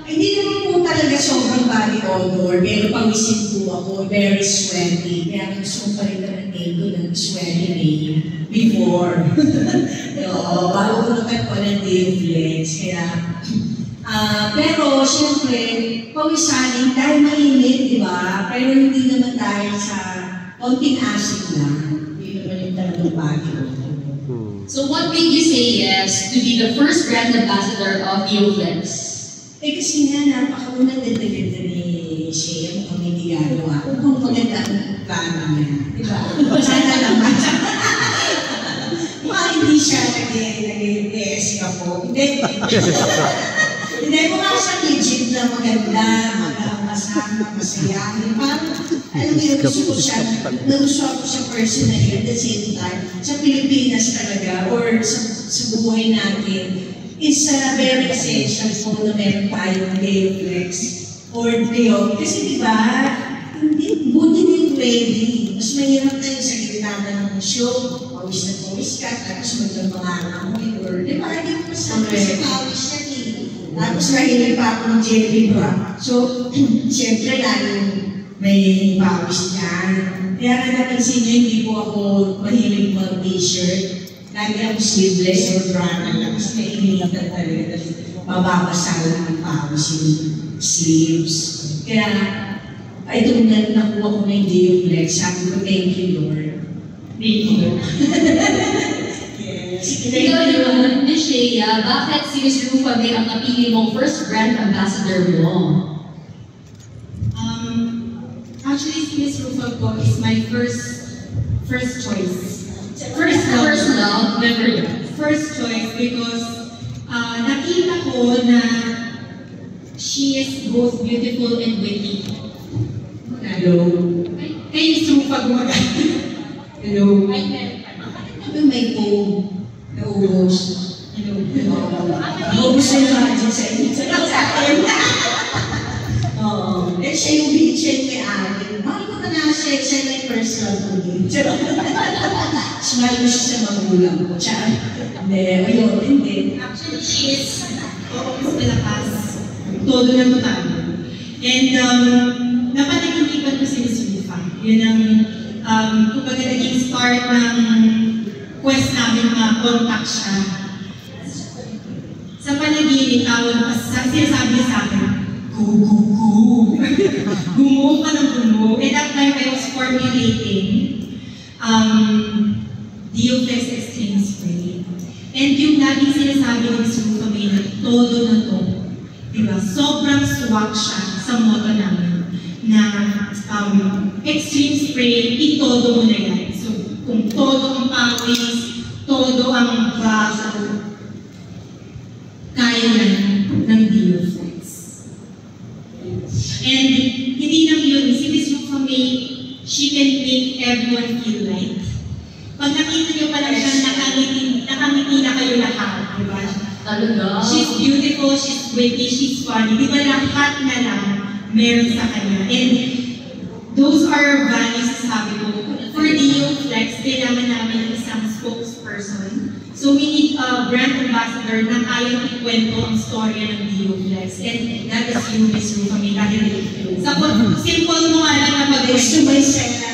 hindi naman po talaga sobrang body odor, pero pawisin po ako, very sweaty. Kaya gusto ko pa rin naman ko ng sweaty name before. Bago ko nagkatpo ng Day-Flex. Kaya, pero siyempre, pawisanin dahil mainit, di ba? Pero hindi naman dahil sa konting acid lang. Hindi naman yung talagang body odor. So what made you say yes to be the first brand ambassador of Day-Flex? Kasi nga, napakaunang ganda-ganda ni Shea, mukhang hindi gagawa. Kung maganda ang plano niya, di ba? Sana naman. Hindi siya nag-ES ka po. Hindi. Hindi, mukha siya legit na maganda, masama, masaya. Parang, alam mo yun, gusto ko siya, nagustuhan ko siya personally at the same time, sa Pilipinas talaga, or sa buhay natin, is very essential po na meron tayong Day-Flex or Day-Off. Kasi di ba, hindi, buti din ready. Mas mahirap tayo sa gitna ng show, pawis na pawis ka, tapos magkamangalangoy, or di ba, hindi mo masama sa pawis yan eh. Tapos mahilig pa ako ng jelly ba? So, siyempre lalo may pawis dyan. Kaya nga napansin nyo, hindi po ako mahilig mag-t-shirt. Lagi ako sleeveless or brana lang kasi nainilitan talaga kasi mababasa lang ang pawis yung sleeves. Kaya, ito na nakuha ko na yung Day-Flex. Sabi ko, thank you, Lord. Thank you. Yes. Ikaw naman, Ms. Shea, bakit si Ms. Rufa May ang napili mong first brand ambassador mo? Actually, si Ms. Rufa po is my first choice. First love, never yet. First choice because nakita ko na she is both beautiful and witty. Hello. Kay Ms. Rufa gumagal. Hello. May phone. Naubos. Hello. Naubos na yung budget sa inyo. Sa akin. Oo. Eh, siya yung may-ari. Mahal ko na nga siya na yung personal ko din. Smile mo siya sa magulang ko. Hindi, ayun, hindi. Actually, she is always malakas. Todo na totally. And napanaginipan ko si Ms. Rufa. Yun ang kumbaga naging start ng quest namin ma-contact siya. Sa panaginip, sinasabi niya sa akin, go. Gumo ka ng gumo. And that time, I was formulating Day-Flex Extreme Spray. And yung laging sinasabi ng Ms. Rufa May na todo na to. Diba? Sobrang swak siya sa motto namin na extreme spray, itodo mo na yan. So, kung todo ang pawis, todo ang baso, kaya yan ng Day-Flex. And hindi lang yun, si Ms. Rufa May, she can make everyone feel light. Pag nakita niyo pa lang siya, nakangiti na kayo lahat, di ba? Talaga? She's beautiful, she's witty, she's funny. Di ba lahat na lang meron sa kanya? And those are values, sabi ko. For Day-Flex, kailangan namin isang spokesperson. So we need a brand ambassador na kayang ikwento ang storya ng Day-Flex. And that is you, Ms. Rufa May. Simple mo nga lang na Gusto ba siya na